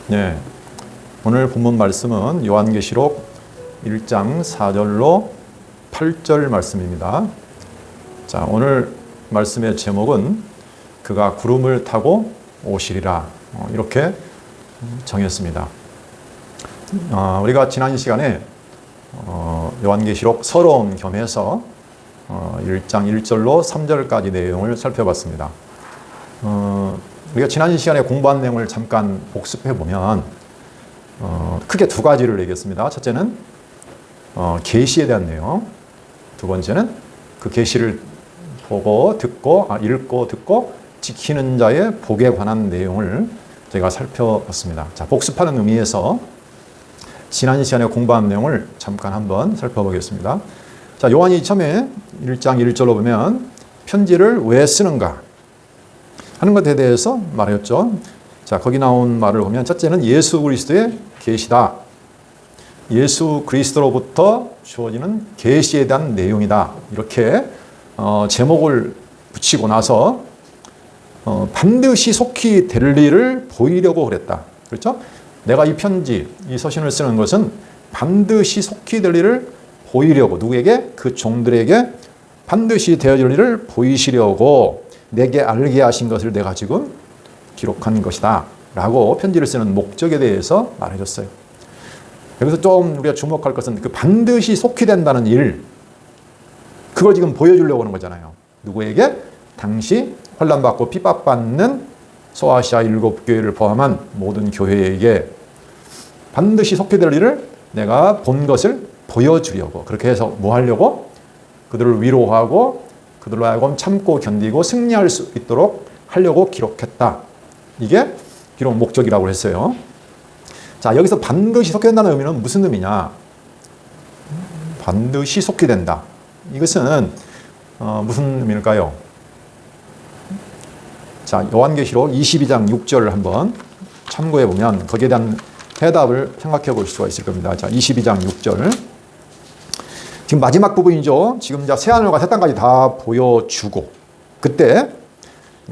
네, 오늘 본문 말씀은 요한계시록 1장 4절로 8절 말씀입니다. 자, 오늘 말씀의 제목은 그가 구름을 타고 오시리라, 이렇게 정했습니다. 우리가 지난 시간에 요한계시록 서론 겸해서 1장 1절로 3절까지 내용을 살펴봤습니다. 우리가 지난 시간에 공부한 내용을 잠깐 복습해 보면 크게 두 가지를 얘기했습니다. 첫째는 계시에 대한 내용, 두 번째는 그 계시를 보고 듣고 읽고 듣고 지키는 자의 복에 관한 내용을 저희가 살펴봤습니다. 자, 복습하는 의미에서 지난 시간에 공부한 내용을 잠깐 한번 살펴보겠습니다. 자, 요한이 처음에 1장 1절로 보면 편지를 왜 쓰는가 하는 것에 대해서 말했죠. 자, 거기 나온 말을 보면 첫째는 예수 그리스도의 계시다. 예수 그리스도로부터 주어지는 계시에 대한 내용이다. 이렇게 제목을 붙이고 나서 반드시 속히 될 일을 보이려고 그랬다. 그렇죠? 내가 이 편지, 이 서신을 쓰는 것은 반드시 속히 될 일을 보이려고, 누구에게? 그 종들에게 반드시 되어질 일을 보이시려고 내게 알게 하신 것을 내가 지금 기록한 것이다 라고 편지를 쓰는 목적에 대해서 말해줬어요. 여기서 좀 우리가 주목할 것은 그 반드시 속히 된다는 일, 그걸 지금 보여주려고 하는 거잖아요. 누구에게? 당시 환난받고 핍박받는 소아시아 7교회를 포함한 모든 교회에게 반드시 속히 될 일을 내가 본 것을 보여주려고, 그렇게 해서 뭐 하려고? 그들을 위로하고 그들로 하여금 참고 견디고 승리할 수 있도록 하려고 기록했다. 이게 기록 목적이라고 했어요. 자, 여기서 반드시 속히 된다는 의미는 무슨 의미냐? 반드시 속히 된다. 이것은 무슨 의미일까요? 자, 요한계시록 22장 6절을 한번 참고해 보면 거기에 대한 해답을 생각해 볼 수가 있을 겁니다. 자, 22장 6절. 지금 마지막 부분이죠. 지금 이제 새하늘과 새 땅까지 다 보여주고, 그때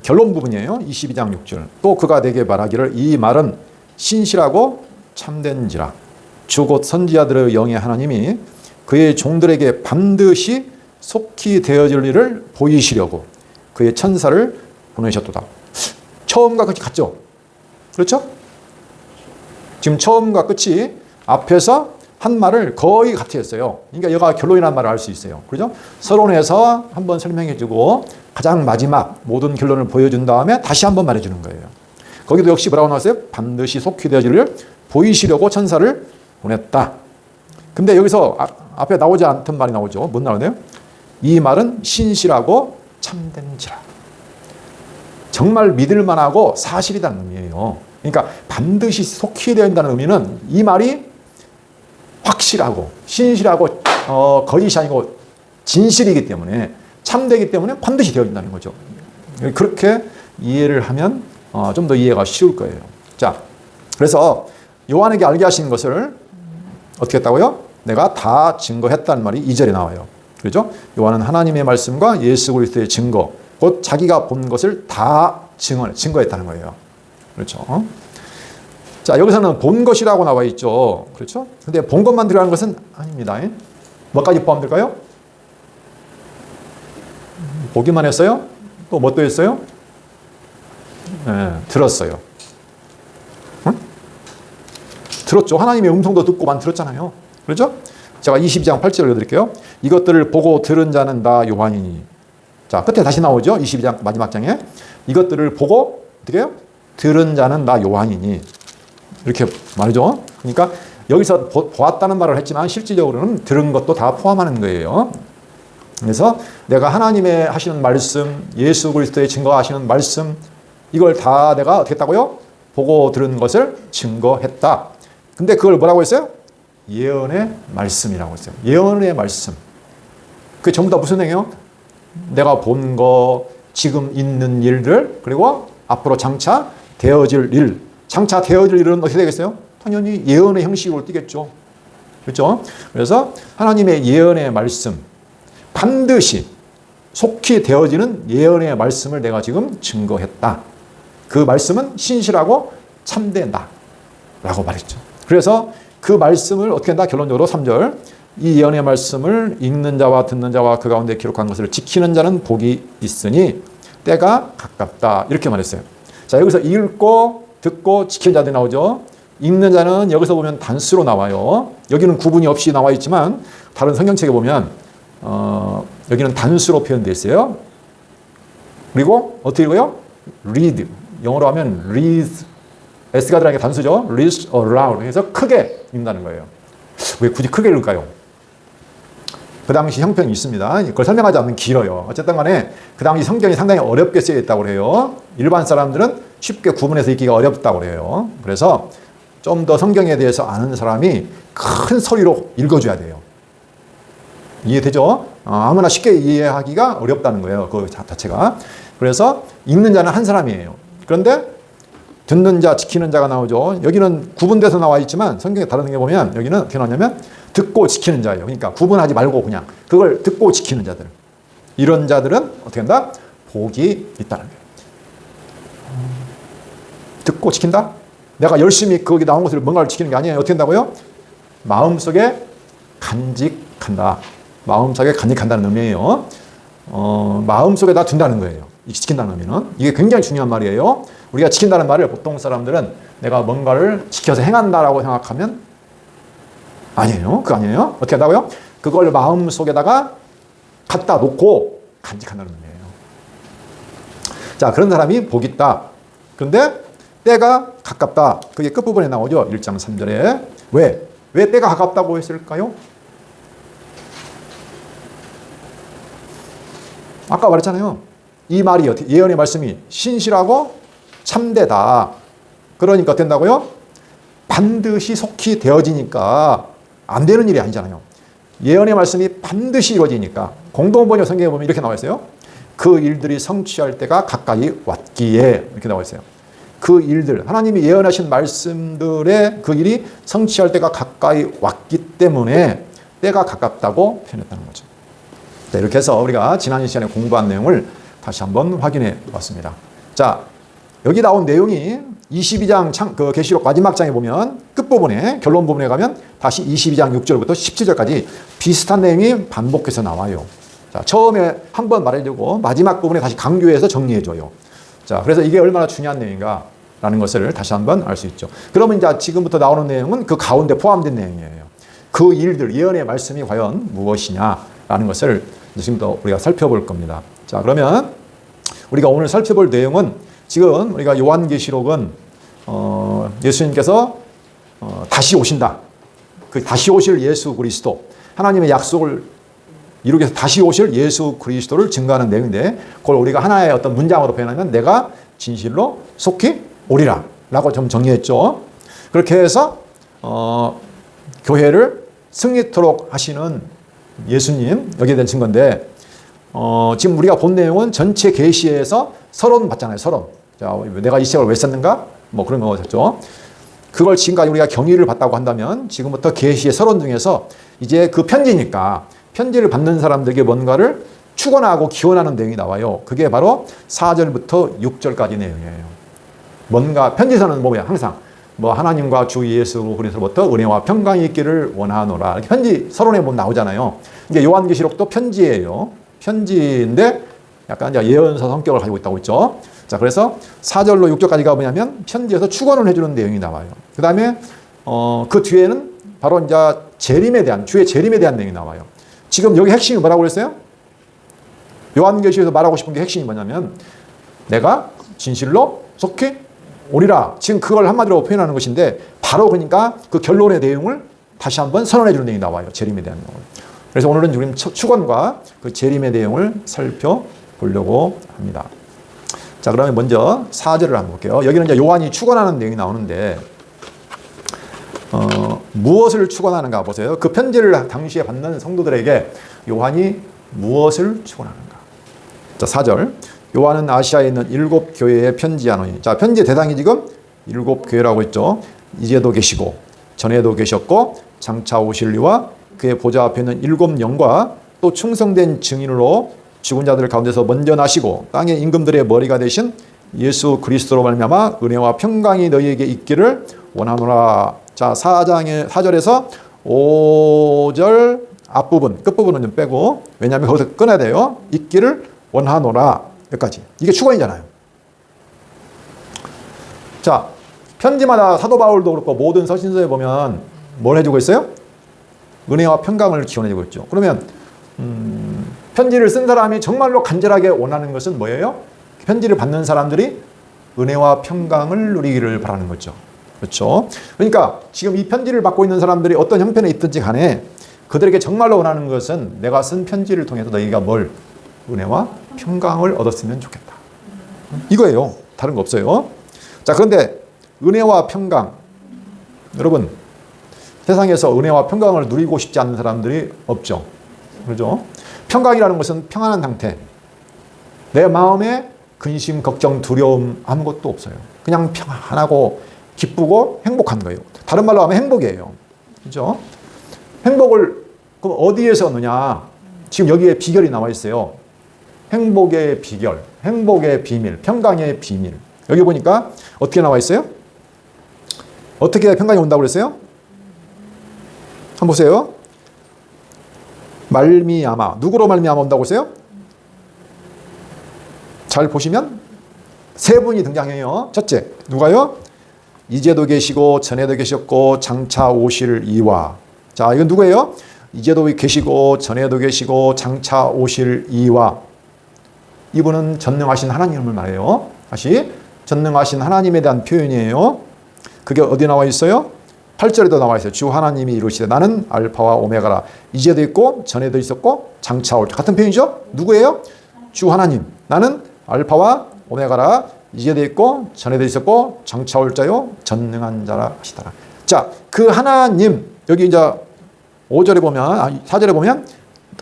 결론 부분이에요. 22장 6절. 또 그가 내게 말하기를 이 말은 신실하고 참된지라. 주 곧 선지자들의 영의 하나님이 그의 종들에게 반드시 속히 되어질 일을 보이시려고 그의 천사를 보내셨도다. 처음과 끝이 같죠? 그렇죠? 지금 처음과 끝이 앞에서 한 말을 거의 같이 했어요. 그러니까 여기가 결론이라는 말을 알 수 있어요. 그렇죠? 서론에서 한번 설명해주고 가장 마지막 모든 결론을 보여준 다음에 다시 한번 말해주는 거예요. 거기도 역시 뭐라고 나왔어요? 반드시 속히 되어질 일을 보이시려고 천사를 보냈다. 근데 여기서 앞에 나오지 않던 말이 나오죠. 뭔 나오네요? 이 말은 신실하고 참된지라. 정말 믿을만하고 사실이라는 의미예요. 그러니까 반드시 속히 된다는 의미는 이 말이 확실하고 신실하고 거짓이 아니고 진실이기 때문에, 참되기 때문에 반드시 되어진다는 거죠. 그렇게 이해를 하면 좀 더 이해가 쉬울 거예요. 자, 그래서 요한에게 알게 하신 것을 어떻게 했다고요? 내가 다 증거했다는 말이 2절에 나와요. 그렇죠? 요한은 하나님의 말씀과 예수 그리스도의 증거, 곧 자기가 본 것을 다 증거했다는 거예요. 그렇죠? 자, 여기서는 본 것이라고 나와 있죠. 그렇죠? 근데 본 것만 들어가는 것은 아닙니다. 뭐까지 포함될까요? 보기만 했어요? 또 뭐 또 했어요? 네, 들었어요. 응? 들었죠. 하나님의 음성도 듣고만 들었잖아요. 그렇죠? 제가 22장 8절을 읽어드릴게요. 이것들을 보고 들은 자는 다 요한이니. 자, 끝에 다시 나오죠. 22장 마지막 장에. 이것들을 보고 어떻게 해요? 들은 자는 다 요한이니. 이렇게 말이죠. 그러니까 여기서 보았다는 말을 했지만 실질적으로는 들은 것도 다 포함하는 거예요. 그래서 내가 하나님의 하시는 말씀, 예수 그리스도의 증거하시는 말씀, 이걸 다 내가 어떻게 했다고요? 보고 들은 것을 증거했다. 근데 그걸 뭐라고 했어요? 예언의 말씀이라고 했어요. 예언의 말씀. 그게 전부 다 무슨 내용이요? 내가 본 거, 지금 있는 일들, 그리고 앞으로 장차 되어질 일. 장차 되어질 일은 어떻게 되겠어요? 당연히 예언의 형식으로 띄겠죠. 그렇죠? 그래서 하나님의 예언의 말씀, 반드시 속히 되어지는 예언의 말씀을 내가 지금 증거했다. 그 말씀은 신실하고 참된다. 라고 말했죠. 그래서 그 말씀을 어떻게 한다? 결론적으로 3절. 이 예언의 말씀을 읽는 자와 듣는 자와 그 가운데 기록한 것을 지키는 자는 복이 있으니 때가 가깝다. 이렇게 말했어요. 자, 여기서 읽고 듣고 지키는 자들이 나오죠. 읽는 자는 여기서 보면 단수로 나와요. 여기는 구분이 없이 나와 있지만 다른 성경책에 보면 여기는 단수로 표현되어 있어요. 그리고 어떻게 읽어요? read. 영어로 하면 read. S가 들어가는 게 단수죠. read aloud. 해서 크게 읽는다는 거예요. 왜 굳이 크게 읽을까요? 그 당시 형편이 있습니다. 그걸 설명하지 않으면 길어요. 어쨌든 간에 그 당시 성경이 상당히 어렵게 쓰여 있다고 해요. 일반 사람들은 쉽게 구분해서 읽기가 어렵다고 해요. 그래서 좀 더 성경에 대해서 아는 사람이 큰 소리로 읽어줘야 돼요. 이해되죠? 아무나 쉽게 이해하기가 어렵다는 거예요. 그 자체가. 그래서 읽는 자는 한 사람이에요. 그런데 듣는 자, 지키는 자가 나오죠. 여기는 구분돼서 나와 있지만 성경에 다른 게 보면 여기는 어떻게 나오냐면 듣고 지키는 자예요. 그러니까 구분하지 말고 그냥 그걸 듣고 지키는 자들. 이런 자들은 어떻게 한다? 복이 있다는 거예요. 듣고 지킨다? 내가 열심히 거기 나온 것을 뭔가를 지키는 게 아니에요. 어떻게 한다고요? 마음속에 간직한다. 마음속에 간직한다는 의미예요. 마음속에다 둔다는 거예요. 지킨다는 의미는. 이게 굉장히 중요한 말이에요. 우리가 지킨다는 말을 보통 사람들은 내가 뭔가를 지켜서 행한다라고 생각하면 아니에요. 그거 아니에요. 어떻게 한다고요? 그걸 마음속에다가 갖다 놓고 간직한다는 의미예요. 자, 그런 사람이 복이 있다. 그런데 때가 가깝다. 그게 끝부분에 나오죠. 1장 3절에. 왜 때가 가깝다고 했을까요? 아까 말했잖아요. 이 말이 예언의 말씀이 신실하고 참되다. 그러니까 된다고요? 반드시 속히 되어지니까 안 되는 일이 아니잖아요. 예언의 말씀이 반드시 이루어지니까 공동번역 성경에 보면 이렇게 나와 있어요. 그 일들이 성취할 때가 가까이 왔기에 이렇게 나와 있어요. 그 일들, 하나님이 예언하신 말씀들의 그 일이 성취할 때가 가까이 왔기 때문에 때가 가깝다고 표현했다는 거죠. 자, 이렇게 해서 우리가 지난 시간에 공부한 내용을 다시 한번 확인해 봤습니다. 자, 여기 나온 내용이 22장 그 계시록 마지막 장에 보면 끝부분에 결론 부분에 가면 다시 22장 6절부터 17절까지 비슷한 내용이 반복해서 나와요. 자, 처음에 한 번 말해주고 마지막 부분에 다시 강조해서 정리해줘요. 자, 그래서 이게 얼마나 중요한 내용인가라는 것을 다시 한번 알 수 있죠. 그러면 이제 지금부터 나오는 내용은 그 가운데 포함된 내용이에요. 그 일들, 예언의 말씀이 과연 무엇이냐라는 것을 지금부터 우리가 살펴볼 겁니다. 자, 그러면 우리가 오늘 살펴볼 내용은 지금 우리가 요한계시록은 예수님께서 다시 오신다. 그 다시 오실 예수 그리스도, 하나님의 약속을 이루기 위해서 다시 오실 예수 그리스도를 증거하는 내용인데 그걸 우리가 하나의 어떤 문장으로 표현하면 내가 진실로 속히 오리라 라고 좀 정리했죠. 그렇게 해서 교회를 승리토록 하시는 예수님, 여기에 대한 증거인데 지금 우리가 본 내용은 전체 계시에서 서론 봤잖아요. 서론. 자, 내가 이 책을 왜 썼는가? 뭐 그런 거였죠. 그걸 지금까지 우리가 경위를 봤다고 한다면 지금부터 계시의 서론 중에서 이제 그 편지니까 편지를 받는 사람들에게 뭔가를 축원하고 기원하는 내용이 나와요. 그게 바로 4절부터 6절까지 내용이에요. 뭔가 편지서는 뭐야? 항상 뭐 하나님과 주 예수 그리스도로부터 은혜와 평강이 있기를 원하노라. 이렇게 편지 서론에 보면 나오잖아요. 이게 요한계시록도 편지예요. 편지인데 약간 이제 예언서 성격을 가지고 있다고 했죠. 자, 그래서 4절로 6절까지가 뭐냐면 편지에서 축원을 해주는 내용이 나와요. 그 다음에 그 뒤에는 바로 이제 재림에 대한, 주의 재림에 대한 내용이 나와요. 지금 여기 핵심이 뭐라고 그랬어요? 요한계시에서 말하고 싶은 게 핵심이 뭐냐면 내가 진실로 속히 오리라. 지금 그걸 한마디로 표현하는 것인데 바로 그러니까 그 결론의 내용을 다시 한번 선언해 주는 내용이 나와요. 재림에 대한 내용을. 그래서 오늘은 우리는 축원과 그 재림의 내용을 살펴보려고 합니다. 자, 그러면 먼저 4절을 한번 볼게요. 여기는 이제 요한이 축원하는 내용이 나오는데 무엇을 축원하는가 보세요. 그 편지를 당시에 받는 성도들에게 요한이 무엇을 축원하는가. 자, 4절. 요한은 아시아에 있는 7 교회에 편지하노니. 자, 편지의 대상이 지금 7 교회라고 했죠. 이제도 계시고 전에도 계셨고 장차 오실 이와 그의 보좌 앞에 있는 7 영과 또 충성된 증인으로 죽은 자들 가운데서 먼저 나시고 땅의 임금들의 머리가 되신 예수 그리스도로 말미암아 은혜와 평강이 너희에게 있기를 원하노라. 자, 4절에서 5절 앞부분, 끝부분은 좀 빼고, 왜냐하면 거기서 끊어야 돼요. 있기를 원하노라. 여기까지. 이게 축원이잖아요. 자, 편지마다 사도 바울도 그렇고 모든 서신서에 보면 뭘 해주고 있어요? 은혜와 평강을 기원해주고 있죠. 그러면 편지를 쓴 사람이 정말로 간절하게 원하는 것은 뭐예요? 편지를 받는 사람들이 은혜와 평강을 누리기를 바라는 거죠. 그렇죠? 그러니까 지금 이 편지를 받고 있는 사람들이 어떤 형편에 있든지 간에 그들에게 정말로 원하는 것은 내가 쓴 편지를 통해서 너희가 뭘? 은혜와 평강을 얻었으면 좋겠다. 이거예요. 다른 거 없어요. 자, 그런데 은혜와 평강, 여러분 세상에서 은혜와 평강을 누리고 싶지 않는 사람들이 없죠. 그렇죠? 평강이라는 것은 평안한 상태. 내 마음에 근심, 걱정, 두려움 아무것도 없어요. 그냥 평안하고 기쁘고 행복한 거예요. 다른 말로 하면 행복이에요. 그렇죠? 행복을 그럼 어디에서 얻느냐? 지금 여기에 비결이 나와 있어요. 행복의 비결, 행복의 비밀, 평강의 비밀. 여기 보니까 어떻게 나와 있어요? 어떻게 평강이 온다고 그랬어요? 한번 보세요. 말미암아. 누구로 말미암아 온다고 했어요? 잘 보시면 세 분이 등장해요. 첫째, 누가요? 이제도 계시고 전에도 계셨고 장차 오실 이와. 자, 이건 누구예요? 이제도 계시고 전에도 계시고 장차 오실 이와. 이분은 전능하신 하나님을 말해요. 다시 전능하신 하나님에 대한 표현이에요. 그게 어디 나와 있어요? 8절에도 나와 있어요. 주 하나님이 이루시되 나는 알파와 오메가라. 이제도 있고 전에도 있었고 장차 올. 같은 표현이죠? 누구예요? 주 하나님. 나는 알파와 오메가라. 이제도 있고 전에도 있었고 장차 올 자요 전능한 자라 하시더라. 자, 그 하나님 여기 이제 5절에 보면 4절에 보면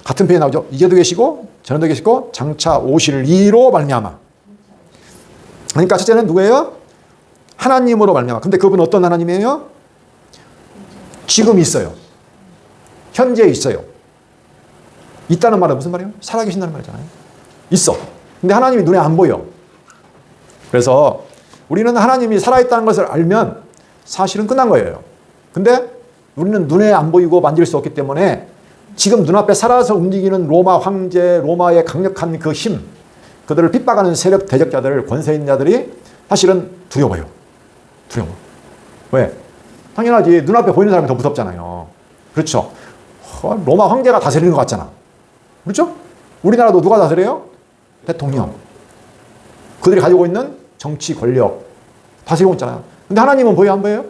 같은 표현이 나오죠. 이제도 계시고 전에도 계시고 장차 오실 이로 말미암아. 그러니까 첫째는 누구예요? 하나님으로 말미암아. 근데 그분은 어떤 하나님이에요? 지금 있어요. 현재 있어요. 있다는 말은 무슨 말이에요? 살아계신다는 말이잖아요. 있어. 근데 하나님이 눈에 안 보여. 그래서 우리는 하나님이 살아있다는 것을 알면 사실은 끝난 거예요. 근데 우리는 눈에 안 보이고 만질 수 없기 때문에 지금 눈앞에 살아서 움직이는 로마 황제, 로마의 강력한 그 힘, 그들을 핍박하는 세력 대적자들, 권세 있는 자들이 사실은 두려워요. 두려워. 왜? 당연하지. 눈앞에 보이는 사람이 더 무섭잖아요. 그렇죠? 로마 황제가 다스리는 것 같잖아. 그렇죠? 우리나라도 누가 다스려요? 대통령. 그들이 가지고 있는 정치 권력 다스리고 있잖아요. 근데 하나님은 보여요? 안 보여요?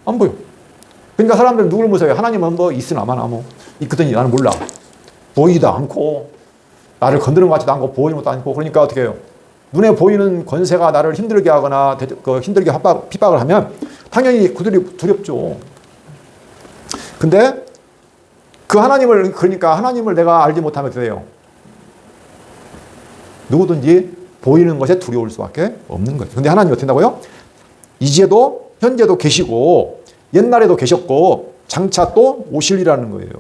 안 보여. 그러니까 사람들은 누굴 무서워해요? 하나님은 뭐 있으나 마나 뭐 있거든요. 나는 몰라. 보이지도 않고 나를 건드는 것 같지도 않고 보이는 것도 않고. 그러니까 어떻게 해요? 눈에 보이는 권세가 나를 힘들게 하거나 힘들게 핍박을 하면 당연히 그들이 두렵죠. 근데 그 하나님을, 그러니까 하나님을 내가 알지 못하면 어떻게 돼요? 누구든지 보이는 것에 두려울 수밖에 없는 거예요. 근데 하나님이 어떻게 된다고요? 이제도 현재도 계시고 옛날에도 계셨고 장차 또 오실이라는 거예요.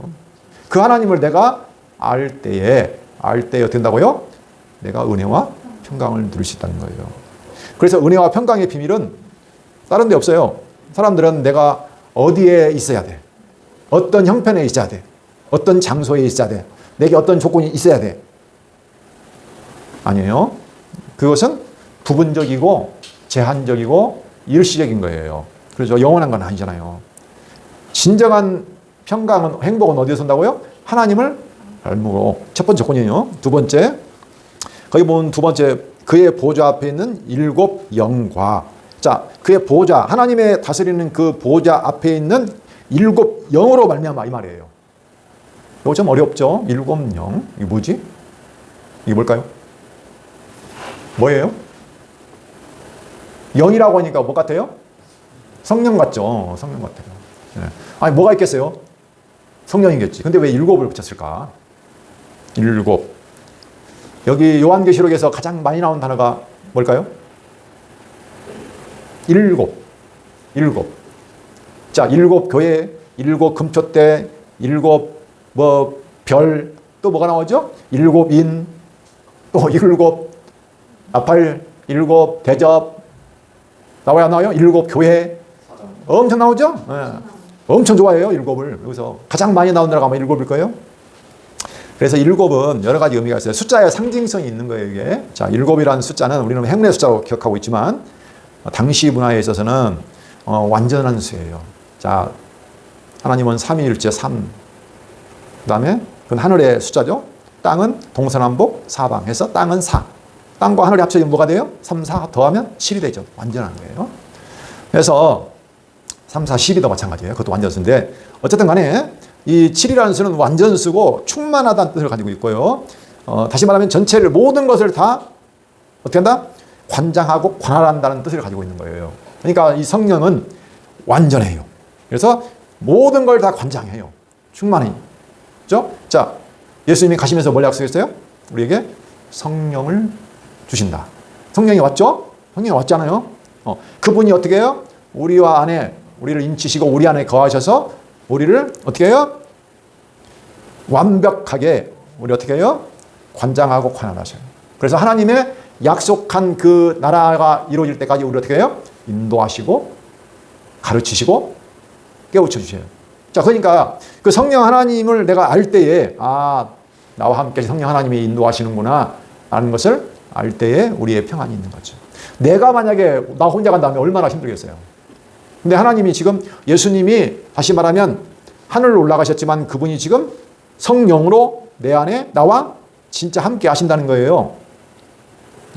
그 하나님을 내가 알 때에 어떻게 된다고요? 내가 은혜와 평강을 누릴 수 있다는 거예요. 그래서 은혜와 평강의 비밀은 다른 데 없어요. 사람들은 내가 어디에 있어야 돼? 어떤 형편에 있어야 돼? 어떤 장소에 있어야 돼? 내게 어떤 조건이 있어야 돼? 아니에요. 그것은 부분적이고 제한적이고 일시적인 거예요. 그렇죠? 영원한 건 아니잖아요. 진정한 평강은, 행복은 어디에서 온다고요? 하나님을 닮음으로. 첫 번째 조건이에요. 두 번째, 거기 보면 두 번째, 그의 보좌 앞에 있는 일곱 영과. 자, 그의 보좌, 하나님의 다스리는 그 보좌 앞에 있는 일곱 영으로 말미암아, 이 말이에요. 이거 좀 어렵죠? 일곱 영. 이게 뭐지? 이게 뭘까요? 뭐예요? 영이라고 하니까 뭐 같아요? 성령 같죠? 성령 같아요. 네. 아니, 뭐가 있겠어요? 성령이겠지. 근데 왜 일곱을 붙였을까? 일곱. 여기 요한계시록에서 가장 많이 나온 단어가 뭘까요? 일곱. 일곱. 자, 일곱 교회, 일곱 금초대, 일곱 뭐 별, 또 뭐가 나오죠? 일곱 인, 또 일곱 나팔, 일곱 대접, 나와요, 안 나와요? 일곱 교회, 엄청 나오죠? 예. 엄청 좋아해요, 일곱을. 여기서 가장 많이 나온 나라가 아마 일곱일 거예요. 그래서 일곱은 여러 가지 의미가 있어요. 숫자의 상징성이 있는 거예요, 이게. 자, 일곱이라는 숫자는 우리는 행운의 숫자로 기억하고 있지만, 당시 문화에 있어서는 완전한 수예요. 자, 하나님은 삼위일체 3. 그 다음에 그건 하늘의 숫자죠. 땅은 동서남북 사방 해서 땅은 4. 땅과 하늘이 합쳐지면 뭐가 돼요? 3, 4 더하면 7이 되죠. 완전한 거예요. 그래서 3, 4, 10이 더 마찬가지예요. 그것도 완전수인데 어쨌든 간에 이 7이라는 수는 완전수고 충만하다는 뜻을 가지고 있고요. 다시 말하면 전체를 모든 것을 다 어떻게 한다? 관장하고 관할한다는 뜻을 가지고 있는 거예요. 그러니까 이 성령은 완전해요. 그래서 모든 걸 다 관장해요. 충만히. 그렇죠? 자, 예수님이 가시면서 뭘 약속했어요? 우리에게 성령을 주신다. 성령이 왔죠? 성령이 왔잖아요. 그분이 어떻게 해요? 우리와 안에 우리를 인치시고 우리 안에 거하셔서 우리를 어떻게 해요? 완벽하게 우리 어떻게 해요? 관장하고 관할하셔요. 그래서 하나님의 약속한 그 나라가 이루어질 때까지 우리 어떻게 해요? 인도하시고 가르치시고 깨우쳐 주셔요. 자, 그러니까 그 성령 하나님을 내가 알 때에 나와 함께 성령 하나님이 인도하시는구나 라는 것을 알 때에 우리의 평안이 있는 거죠. 내가 만약에 나 혼자 간다면 얼마나 힘들겠어요. 근데 하나님이 지금 예수님이 다시 말하면 하늘로 올라가셨지만 그분이 지금 성령으로 내 안에 나와 진짜 함께 하신다는 거예요.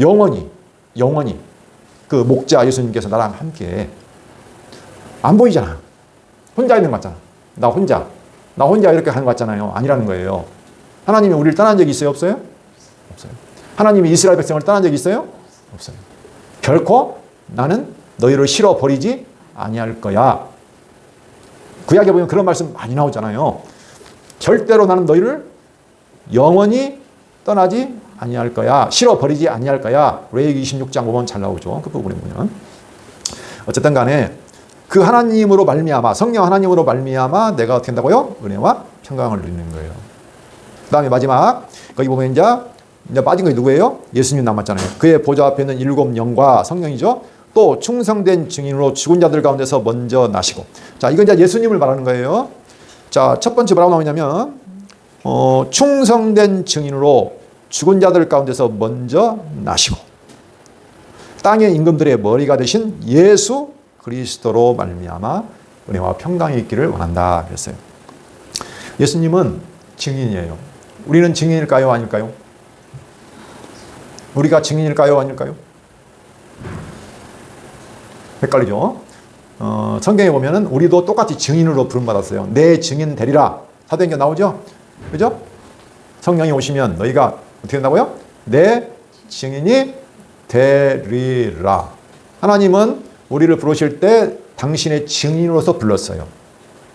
영원히 그 목자 예수님께서 나랑 함께 안 보이잖아. 혼자 있는 것 같잖아. 나 혼자 이렇게 하는 것 같잖아요. 아니라는 거예요. 하나님이 우리를 떠난 적이 있어요? 없어요? 없어요. 하나님이 이스라엘 백성을 떠난 적이 있어요? 없어요. 결코 나는 너희를 싫어버리지 아니할 거야. 구약에 보면 그런 말씀 많이 나오잖아요. 절대로 나는 너희를 영원히 떠나지 아니할 거야. 싫어버리지 아니할 거야. 레위기 26장 보면 잘 나오죠. 그 부분에 보면. 어쨌든 간에 그 하나님으로 말미암아 성령 하나님으로 말미암아 내가 어떻게 한다고요? 은혜와 평강을 누리는 거예요. 그 다음에 마지막 거기 보면 이제 빠진 것이 누구예요? 예수님 남았잖아요. 그의 보좌 앞에 있는 7 영과 성령이죠. 또 충성된 증인으로 죽은 자들 가운데서 먼저 나시고. 자, 이건 이제 예수님을 말하는 거예요. 자, 첫 번째 뭐라고 나오냐면 충성된 증인으로 죽은 자들 가운데서 먼저 나시고 땅의 임금들의 머리가 되신 예수 그리스도로 말미암아 은혜와 평강이 있기를 원한다 그랬어요. 예수님은 증인이에요. 우리는 증인일까요? 아닐까요? 우리가 증인일까요? 아닐까요? 헷갈리죠? 성경에 보면은 우리도 똑같이 증인으로 부름받았어요. 내 증인 되리라. 사도행전 나오죠? 그죠? 성령이 오시면 너희가 어떻게 된다고요? 내 증인이 되리라. 하나님은 우리를 부르실 때 당신의 증인으로서 불렀어요.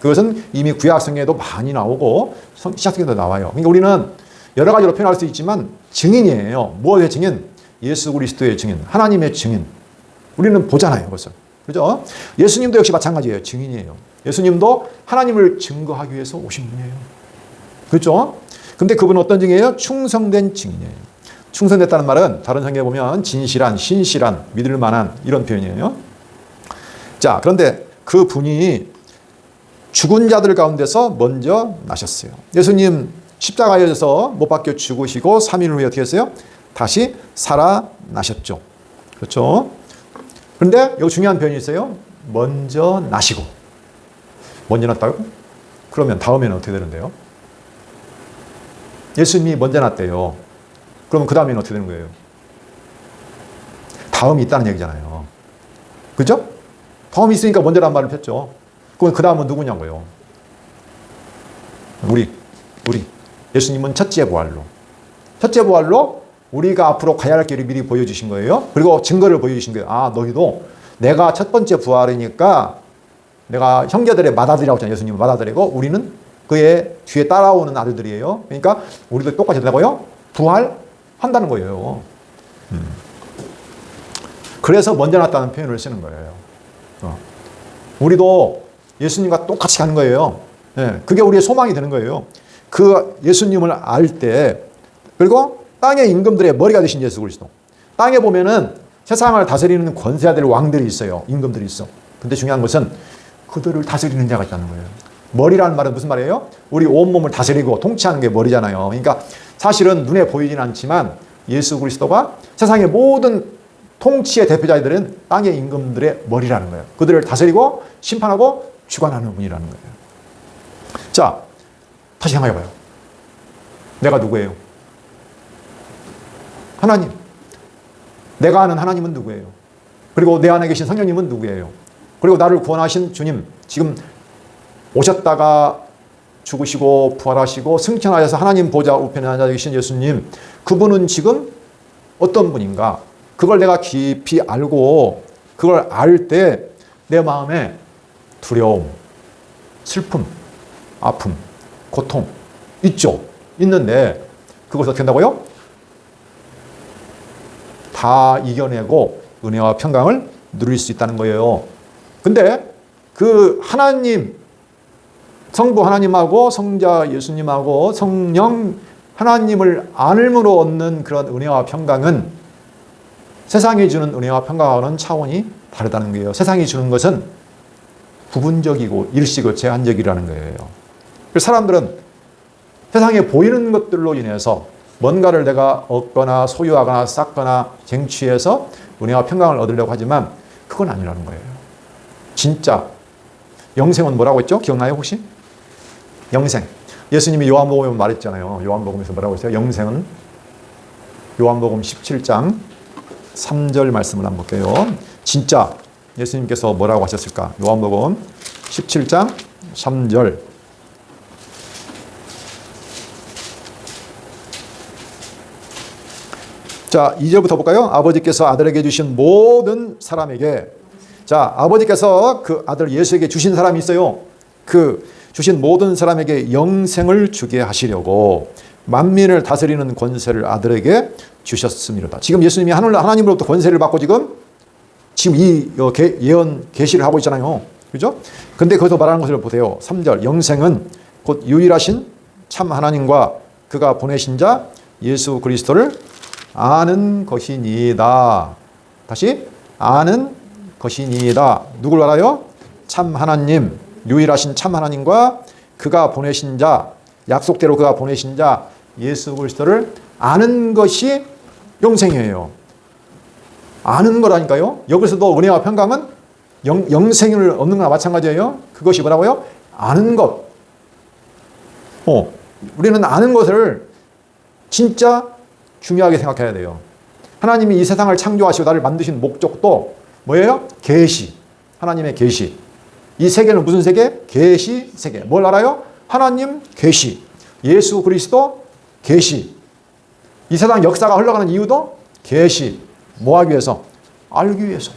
그것은 이미 구약 성경에도 많이 나오고 신약성경에도 나와요. 그러니까 우리는 여러 가지로 표현할 수 있지만 증인이에요. 무엇의 증인? 예수 그리스도의 증인, 하나님의 증인. 우리는 보잖아요, 그것을. 그죠? 예수님도 역시 마찬가지예요. 증인이에요. 예수님도 하나님을 증거하기 위해서 오신 분이에요. 그렇죠? 근데 그분은 어떤 증인이에요? 충성된 증인이에요. 충성됐다는 말은 다른 성경에 보면 진실한, 신실한, 믿을 만한 이런 표현이에요. 자, 그런데 그 분이 죽은 자들 가운데서 먼저 나셨어요. 예수님 십자가에서 못 박혀 죽으시고 3일 후에 어떻게 했어요? 다시 살아나셨죠. 그렇죠? 그런데 여기 중요한 표현이 있어요. 먼저 나시고. 먼저 났다고? 그러면 다음에는 어떻게 되는데요? 예수님이 먼저 났대요. 그러면 그 다음에는 어떻게 되는 거예요? 다음이 있다는 얘기잖아요. 그죠? 다음이 있으니까 먼저란 말을 폈죠. 그럼 그 다음은 누구냐고요? 우리. 예수님은 첫째 부활로. 첫째 부활로 우리가 앞으로 가야 할 길을 미리 보여주신 거예요. 그리고 증거를 보여주신 거예요. 너희도 내가 첫 번째 부활이니까 내가 형제들의 맏아들이라고 했잖아요. 예수님은 맏아들이고 우리는 그의 뒤에 따라오는 아들들이에요. 그러니까 우리도 똑같이 된다고요? 부활한다는 거예요. 그래서 먼저 났다는 표현을 쓰는 거예요. 우리도 예수님과 똑같이 가는 거예요. 그게 우리의 소망이 되는 거예요. 그 예수님을 알 때, 그리고 땅의 임금들의 머리가 되신 예수 그리스도. 땅에 보면은 세상을 다스리는 권세자들 왕들이 있어요. 임금들이 있어. 근데 중요한 것은 그들을 다스리는 자가 있다는 거예요. 머리라는 말은 무슨 말이에요? 우리 온몸을 다스리고 통치하는 게 머리잖아요. 그러니까 사실은 눈에 보이진 않지만 예수 그리스도가 세상의 모든 통치의 대표자들은 땅의 임금들의 머리라는 거예요. 그들을 다스리고 심판하고 주관하는 분이라는 거예요. 자, 다시 생각해봐요. 내가 누구예요? 하나님. 내가 아는 하나님은 누구예요? 그리고 내 안에 계신 성령님은 누구예요? 그리고 나를 구원하신 주님, 지금 오셨다가 죽으시고 부활하시고 승천하셔서 하나님 보좌 우편에 앉아 계신 예수님, 그분은 지금 어떤 분인가? 그걸 내가 깊이 알고 그걸 알 때 내 마음에 두려움, 슬픔, 아픔, 고통 있죠. 있는데 그것을 어떻게 한다고요? 다 이겨내고 은혜와 평강을 누릴 수 있다는 거예요. 근데 그 하나님, 성부 하나님하고 성자 예수님하고 성령 하나님을 안음으로 얻는 그런 은혜와 평강은 세상이 주는 은혜와 평강과는 차원이 다르다는 거예요. 세상이 주는 것은 부분적이고 일시고 제한적이라는 거예요. 그래서 사람들은 세상에 보이는 것들로 인해서 뭔가를 내가 얻거나 소유하거나 쌓거나 쟁취해서 은혜와 평강을 얻으려고 하지만 그건 아니라는 거예요. 진짜 영생은 뭐라고 했죠? 기억나요 혹시? 영생. 예수님이 요한복음에 말했잖아요. 요한복음에서 뭐라고 했어요? 영생은 요한복음 17장 3절 말씀을 한번 볼게요. 진짜 예수님께서 뭐라고 하셨을까? 요한복음 17장 3절. 자, 2절부터 볼까요? 아버지께서 아들에게 주신 모든 사람에게, 자, 아버지께서 그 아들 예수에게 주신 사람이 있어요. 그 주신 모든 사람에게 영생을 주게 하시려고 만민을 다스리는 권세를 아들에게 주셨음이로다. 지금 예수님이 하나님으로부터 권세를 받고 지금 이 예언 계시를 하고 있잖아요. 그죠? 근데 거기서 말하는 것을 보세요. 3절. 영생은 곧 유일하신 참 하나님과 그가 보내신 자 예수 그리스도를 아는 것이니이다. 다시 아는 것이니이다. 누굴 알아요? 참 하나님, 유일하신 참 하나님과 그가 보내신 자, 약속대로 그가 보내신 자 예수 그리스도를 아는 것이 영생이에요. 아는 거라니까요. 여기서도 은혜와 평강은 영생을 얻는 거나 마찬가지예요. 그것이 뭐라고요? 아는 것. 우리는 아는 것을 진짜 중요하게 생각해야 돼요. 하나님이 이 세상을 창조하시고 나를 만드신 목적도 뭐예요? 계시. 하나님의 계시. 이 세계는 무슨 세계? 계시 세계. 뭘 알아요? 하나님 계시. 예수 그리스도 계시. 이 세상 역사가 흘러가는 이유도 계시. 뭐 하기 위해서? 알기 위해서.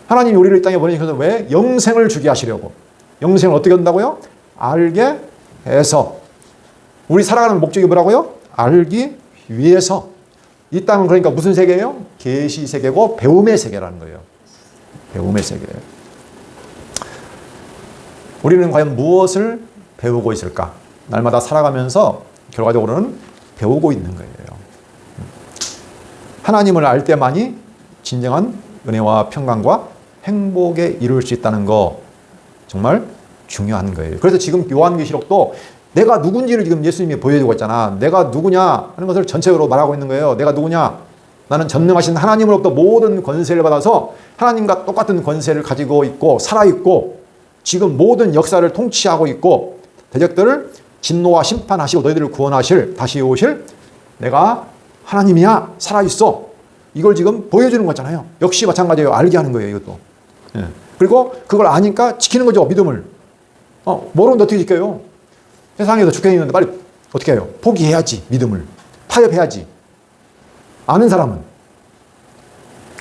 하나님이 우리를 이 땅에 보내셔서 왜? 영생을 주게 하시려고. 영생을 어떻게 한다고요? 알게 해서. 우리 살아가는 목적이 뭐라고요? 알기 위해서. 이 땅은 그러니까 무슨 세계예요? 계시 세계고 배움의 세계라는 거예요. 배움의 세계. 우리는 과연 무엇을 배우고 있을까? 날마다 살아가면서 결과적으로는 배우고 있는 거예요. 하나님을 알 때만이 진정한 은혜와 평강과 행복에 이룰 수 있다는 거 정말 중요한 거예요. 그래서 지금 요한계시록도 내가 누군지를 지금 예수님이 보여주고 있잖아. 내가 누구냐 하는 것을 전체적으로 말하고 있는 거예요. 내가 누구냐? 나는 전능하신 하나님으로부터 모든 권세를 받아서 하나님과 똑같은 권세를 가지고 있고 살아있고 지금 모든 역사를 통치하고 있고 대적들을 진노와 심판하시고 너희들을 구원하실 다시 오실 내가 하나님이야. 살아있어. 이걸 지금 보여주는 거잖아요. 역시 마찬가지예요. 알게 하는 거예요. 이것도. 예. 그리고 그걸 아니까 지키는 거죠. 믿음을. 모르는데 어떻게 지켜요? 세상에서 죽게 있는데 빨리 어떻게 해요? 포기해야지. 믿음을. 타협해야지. 아는 사람은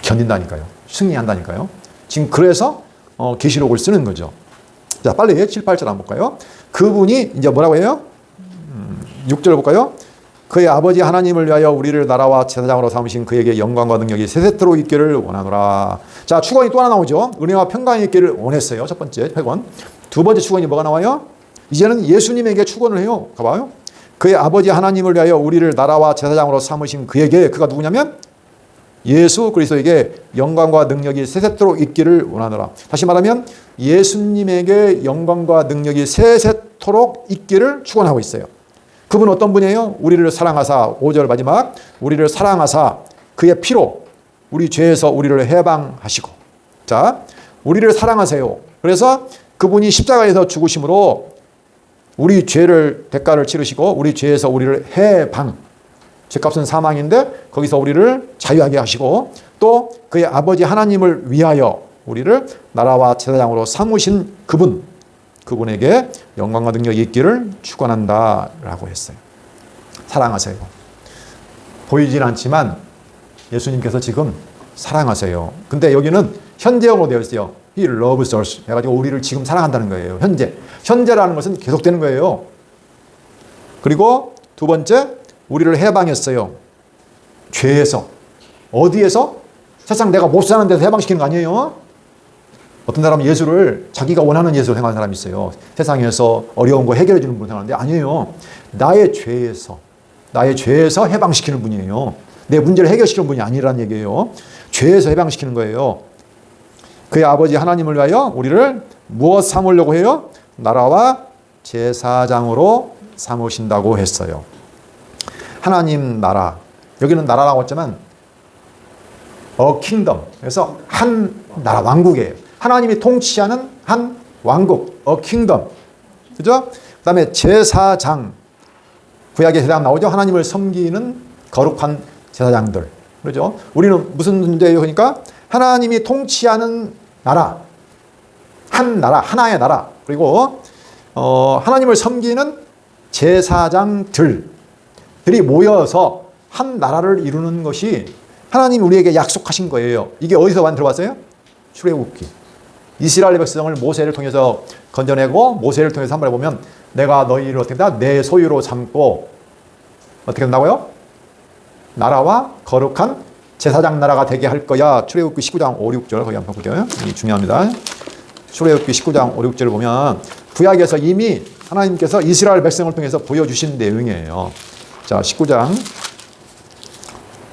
견딘다니까요. 승리한다니까요. 지금 그래서 계시록을 쓰는 거죠. 자, 빨리 7, 8절 한번 볼까요? 그분이 이제 뭐라고 해요? 6절 볼까요? 그의 아버지 하나님을 위하여 우리를 나라와 제사장으로 삼으신 그에게 영광과 능력이 세세토록 있기를 원하노라. 자, 축원이 또 하나 나오죠. 은혜와 평강이 있기를 원했어요. 첫 번째 회권. 두 번째 축원이 뭐가 나와요? 이제는 예수님에게 축원을 해요. 가봐요. 그의 아버지 하나님을 위하여 우리를 나라와 제사장으로 삼으신 그에게, 그가 누구냐면 예수 그리스도에게 영광과 능력이 세세토록 있기를 원하노라. 다시 말하면 예수님에게 영광과 능력이 세세토록 있기를 축원하고 있어요. 그분 어떤 분이에요? 우리를 사랑하사, 5절 마지막, 우리를 사랑하사 그의 피로 우리 죄에서 우리를 해방하시고. 자, 우리를 사랑하세요. 그래서 그분이 십자가에서 죽으심으로 우리 죄를 대가를 치르시고 우리 죄에서 우리를 해방, 죄값은 사망인데 거기서 우리를 자유하게 하시고 또 그의 아버지 하나님을 위하여 우리를 나라와 제사장으로 삼으신 그분에게 영광과 능력이 있기를 축원한다라고 했어요. 사랑하세요. 보이진 않지만 예수님께서 지금 사랑하세요. 근데 여기는 현재형으로 되어 있어요. He loves us 해가지고 우리를 지금 사랑한다는 거예요. 현재라는 것은 계속되는 거예요. 그리고 두 번째, 우리를 해방했어요. 죄에서. 어디에서? 세상 내가 못 사는 데서 해방시키는 거 아니에요. 어떤 사람은 예수를 자기가 원하는 예수로 생각하는 사람이 있어요. 세상에서 어려운 거 해결해 주는 분 생각하는데 아니에요. 나의 죄에서 해방시키는 분이에요. 내 문제를 해결시키는 분이 아니라는 얘기예요. 죄에서 해방시키는 거예요. 그의 아버지 하나님을 위하여 우리를 무엇 삼으려고 해요? 나라와 제사장으로 삼으신다고 했어요. 하나님 나라. 여기는 나라라고 했지만 A kingdom. 그래서 한 나라, 왕국이에요. 하나님이 통치하는 한 왕국, A kingdom. 그죠? 그 다음에 제사장. 구약의 제사장 나오죠? 하나님을 섬기는 거룩한 제사장들. 그죠? 우리는 무슨 문제예요? 그러니까 하나님이 통치하는 나라. 한 나라, 하나의 나라. 그리고 하나님을 섬기는 제사장들이 모여서 한 나라를 이루는 것이 하나님이 우리에게 약속하신 거예요. 이게 어디서 만들어왔어요? 출애굽기. 이스라엘 백성을 모세를 통해서 건져내고 모세를 통해서 한번 해보면 내가 너희를 어떻게 한다? 내 소유로 삼고 어떻게 된다고요? 나라와 거룩한 제사장 나라가 되게 할 거야. 출애굽기 19장 5, 6절 거기 한번 볼게요. 이게 중요합니다. 출애굽기 19장 5, 6절을 보면 구약에서 이미 하나님께서 이스라엘 백성을 통해서 보여주신 내용이에요. 자, 19장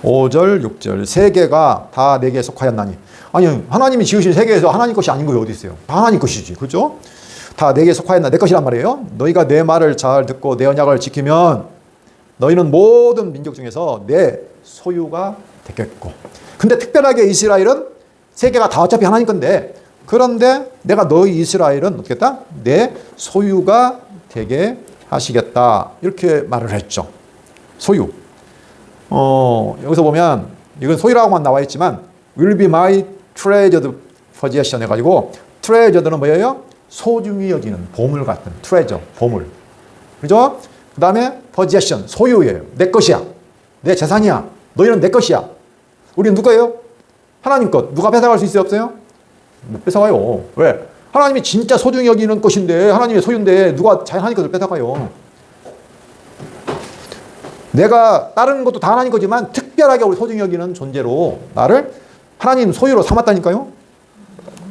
5절, 6절. 세계가 다 내게 속하였나니. 아니, 하나님이 지으신 세계에서 하나님 것이 아닌 것이 어디 있어요? 다 하나님 것이지. 그렇죠? 다 내게 속하였나. 내 것이란 말이에요. 너희가 내 말을 잘 듣고 내 언약을 지키면 너희는 모든 민족 중에서 내 소유가 되겠고. 근데 특별하게 이스라엘은 세계가 다 어차피 하나님 건데, 그런데 내가 너희 이스라엘은 어떻게 했다? 내 소유가 되게 하시겠다. 이렇게 말을 했죠. 소유. 여기서 보면 이건 소유라고만 나와 있지만 will be my treasured possession 해가지고 treasured는 뭐예요? 소중히 여기는 보물 같은 treasure, 보물. 그죠? 그 다음에 possession, 소유예요. 내 것이야. 내 재산이야. 너희는 내 것이야. 우리는 누구예요? 하나님 것. 누가 뺏어갈 수 있어요? 없어요? 못 뺏어가요. 왜? 하나님이 진짜 소중히 여기는 것인데 하나님의 소유인데 누가 하나님 것을 뺏어가요? 내가 다른 것도 다 하나님 거지만 특별하게 우리 소중히 여기는 존재로 나를 하나님 소유로 삼았다니까요.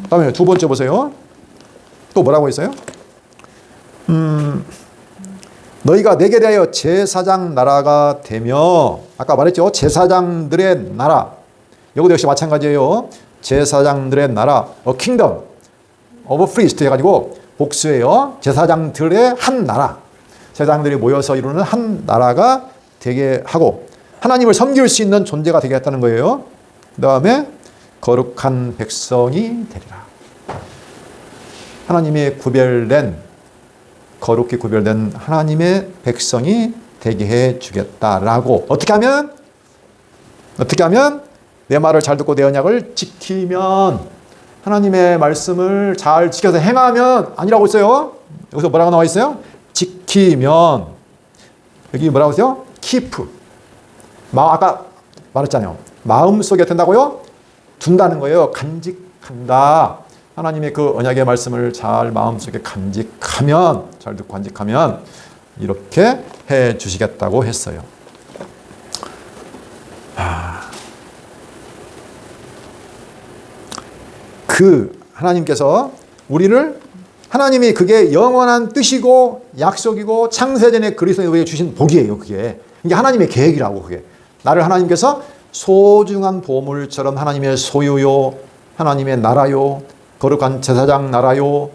그 다음에 두 번째 보세요. 또 뭐라고 했어요? 너희가 내게 대하여 제사장 나라가 되며, 아까 말했죠. 제사장들의 나라. 여기도 역시 마찬가지예요. 제사장들의 나라, A kingdom of priests 해가지고 복수예요. 제사장들의 한 나라. 제사장들이 모여서 이루는 한 나라가 되게 하고 하나님을 섬길 수 있는 존재가 되게 했다는 거예요. 그 다음에 거룩한 백성이 되리라. 하나님의 구별된, 거룩히 구별된 하나님의 백성이 되게 해 주겠다라고. 어떻게 하면 내 말을 잘 듣고 내 언약을 지키면, 하나님의 말씀을 잘 지켜서 행하면 아니라고 했어요. 여기서 뭐라고 나와 있어요? 지키면. 여기 뭐라고 했어요? keep. 아까 말했잖아요. 마음속에 든다고요? 둔다는 거예요. 간직한다. 하나님의 그 언약의 말씀을 잘 마음속에 간직하면, 잘 듣고 간직하면 이렇게 해 주시겠다고 했어요. 하나님께서 우리를, 하나님이 그게 영원한 뜻이고 약속이고 창세전에 그리스도에 주신 복이에요. 그게 하나님의 계획이라고. 그게 나를 하나님께서 소중한 보물처럼 하나님의 소유요, 하나님의 나라요, 거룩한 제사장 나라요,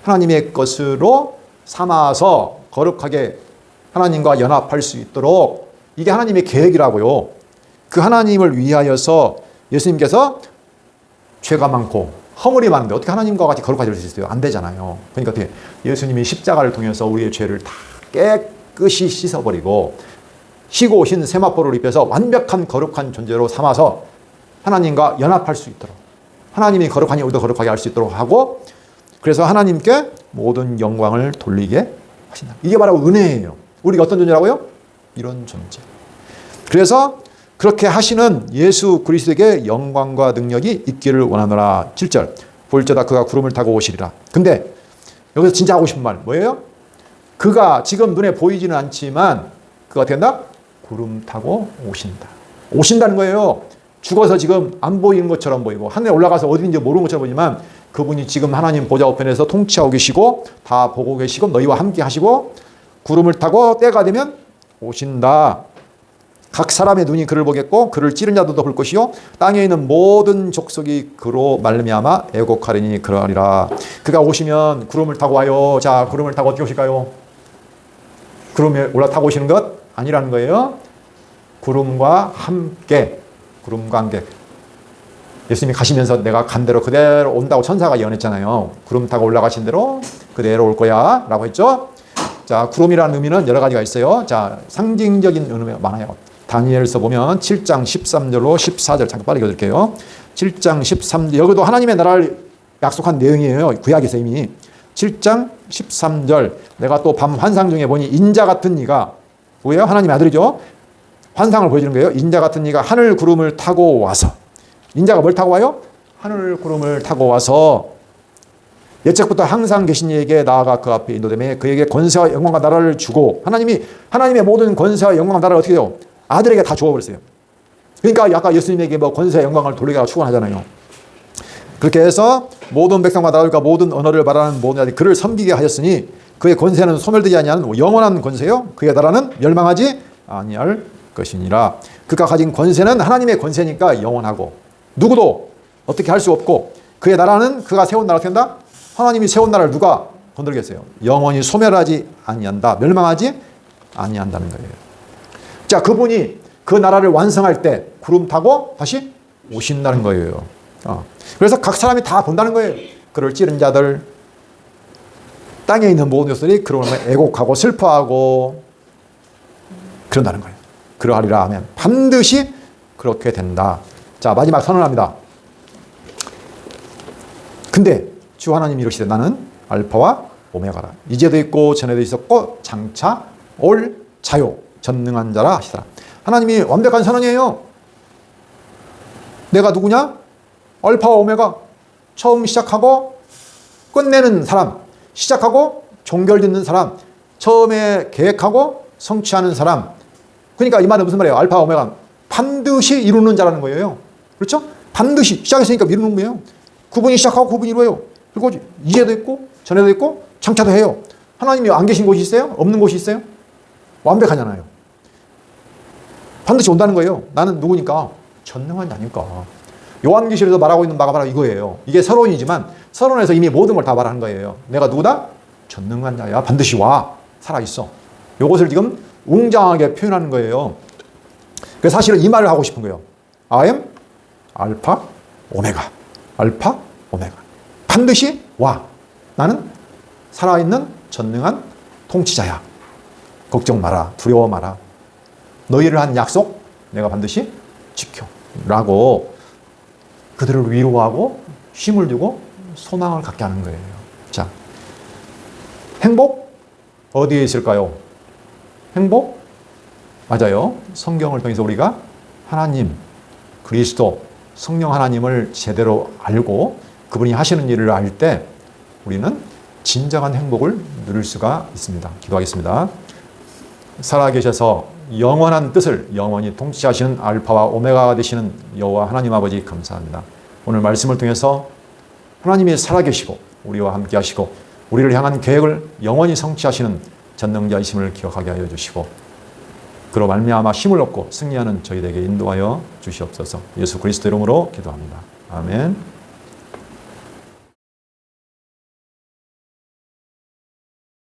하나님의 것으로 삼아서 거룩하게 하나님과 연합할 수 있도록, 이게 하나님의 계획이라고요. 그 하나님을 위하여서 예수님께서 죄가 많고 허물이 많은데 어떻게 하나님과 같이 거룩하게 수 있어요? 안 되잖아요. 그러니까 어떻게 예수님이 십자가를 통해서 우리의 죄를 다 깨끗이 씻어버리고 희고 흰 세마포를 입혀서 완벽한 거룩한 존재로 삼아서 하나님과 연합할 수 있도록, 하나님이 거룩하니 우리도 거룩하게 할 수 있도록 하고, 그래서 하나님께 모든 영광을 돌리게 하신다. 이게 바로 은혜예요. 우리가 어떤 존재라고요? 이런 존재. 그래서 그렇게 하시는 예수 그리스도에게 영광과 능력이 있기를 원하노라. 7절. 볼지어다 그가 구름을 타고 오시리라. 근데 여기서 진짜 하고 싶은 말 뭐예요? 그가 지금 눈에 보이지는 않지만 그가 어떻게 한다? 구름 타고 오신다. 오신다는 거예요. 죽어서 지금 안 보이는 것처럼 보이고 하늘에 올라가서 어디인지 모르는 것처럼 보이지만 그분이 지금 하나님 보좌 우편에서 통치하고 계시고 다 보고 계시고 너희와 함께 하시고 구름을 타고 때가 되면 오신다. 각 사람의 눈이 그를 보겠고 그를 찌른 자들도 볼 것이요 땅에 있는 모든 족속이 그로 말미암아 애곡하리니 그러하리라. 그가 오시면 구름을 타고 와요. 자, 구름을 타고 어떻게 오실까요? 구름에 올라타고 오시는 것 아니라는 거예요. 구름과 함께, 구름과 함께. 예수님이 가시면서 내가 간 대로 그대로 온다고 천사가 예언했잖아요. 구름 타고 올라가신 대로 그대로 올 거야 라고 했죠. 자, 구름이라는 의미는 여러 가지가 있어요. 자, 상징적인 의미가 많아요. 다니엘서 보면 7장 13절로 14절 잠깐 빨리 읽어드릴게요. 7장 13절, 여기도 하나님의 나라를 약속한 내용이에요. 구약에서 이미. 7장 13절, 내가 또 밤 환상 중에 보니 인자 같은 이가, 뭐예요? 하나님의 아들이죠. 환상을 보여주는 거예요. 인자 같은 이가 하늘 구름을 타고 와서, 인자가 뭘 타고 와요? 하늘 구름을 타고 와서 예적부터 항상 계신 이에게 나아가 그 앞에 인도되며 그에게 권세와 영광과 나라를 주고, 하나님의 모든 권세와 영광과 나라를 어떻게 해요? 아들에게 다 주어버렸어요. 그러니까 아까 예수님에게 뭐 권세와 영광을 돌리게 축원하잖아요. 그렇게 해서 모든 백성과 나라들과 모든 언어를 말하는 모든 자들이 그를 섬기게 하셨으니 그의 권세는 소멸되지 아니하는 영원한 권세요. 그의 나라는 멸망하지 아니할 것이니라. 그가 가진 권세는 하나님의 권세니까 영원하고 누구도 어떻게 할 수 없고, 그의 나라는 그가 세운 나라 된다. 하나님이 세운 나라를 누가 건들겠어요? 영원히 소멸하지 아니한다. 멸망하지 아니한다는 거예요. 자, 그분이 그 나라를 완성할 때 구름 타고 다시 오신다는 거예요. 그래서 각 사람이 다 본다는 거예요. 그를 찌른 자들, 땅에 있는 모든 것들이 그로 애곡하고 슬퍼하고 그런다는 거예요. 그러하리라 하면 반드시 그렇게 된다. 자, 마지막 선언합니다. 근데 주 하나님이 이르시되 나는 알파와 오메가라. 이제도 있고 전에도 있었고 장차 올 자요 전능한 자라 하시더라. 하나님이 완벽한 선언이에요. 내가 누구냐? 알파와 오메가. 처음 시작하고 끝내는 사람, 시작하고 종결짓는 사람, 처음에 계획하고 성취하는 사람. 그러니까 이 말은 무슨 말이에요? 알파와 오메가 반드시 이루는 자라는 거예요. 그렇죠? 반드시 시작했으니까 이루는 거예요. 그분이 시작하고 그분이 이루어요. 그리고 이제도 있고 전에도 있고 장차도 해요. 하나님이 안 계신 곳이 있어요? 없는 곳이 있어요? 완벽하잖아요. 반드시 온다는 거예요. 나는 누구니까? 전능한 자니까. 요한계시록에서 말하고 있는 바가 바로 이거예요. 이게 서론이지만 서론에서 이미 모든 걸 다 말하는 거예요. 내가 누구다? 전능한 자야. 반드시 와. 살아있어. 이것을 지금 웅장하게 표현하는 거예요. 그래서 사실은 이 말을 하고 싶은 거예요. I am 알파, 오메가. 알파, 오메가. 반드시 와. 나는 살아있는 전능한 통치자야. 걱정 마라. 두려워 마라. 너희를 한 약속 내가 반드시 지켜. 라고 그들을 위로하고 힘을 주고 소망을 갖게 하는 거예요. 자, 행복 어디에 있을까요? 행복? 맞아요. 성경을 통해서 우리가 하나님, 그리스도, 성령 하나님을 제대로 알고 그분이 하시는 일을 알 때 우리는 진정한 행복을 누릴 수가 있습니다. 기도하겠습니다. 살아계셔서 영원한 뜻을 영원히 통치하시는 알파와 오메가가 되시는 여호와 하나님 아버지 감사합니다. 오늘 말씀을 통해서 하나님이 살아계시고 우리와 함께 하시고 우리를 향한 계획을 영원히 성취하시는 전능자이심을 기억하게 하여 주시고 그로 말미암아 힘을 얻고 승리하는 저희에게 인도하여 주시옵소서. 예수 그리스도 이름으로 기도합니다. 아멘.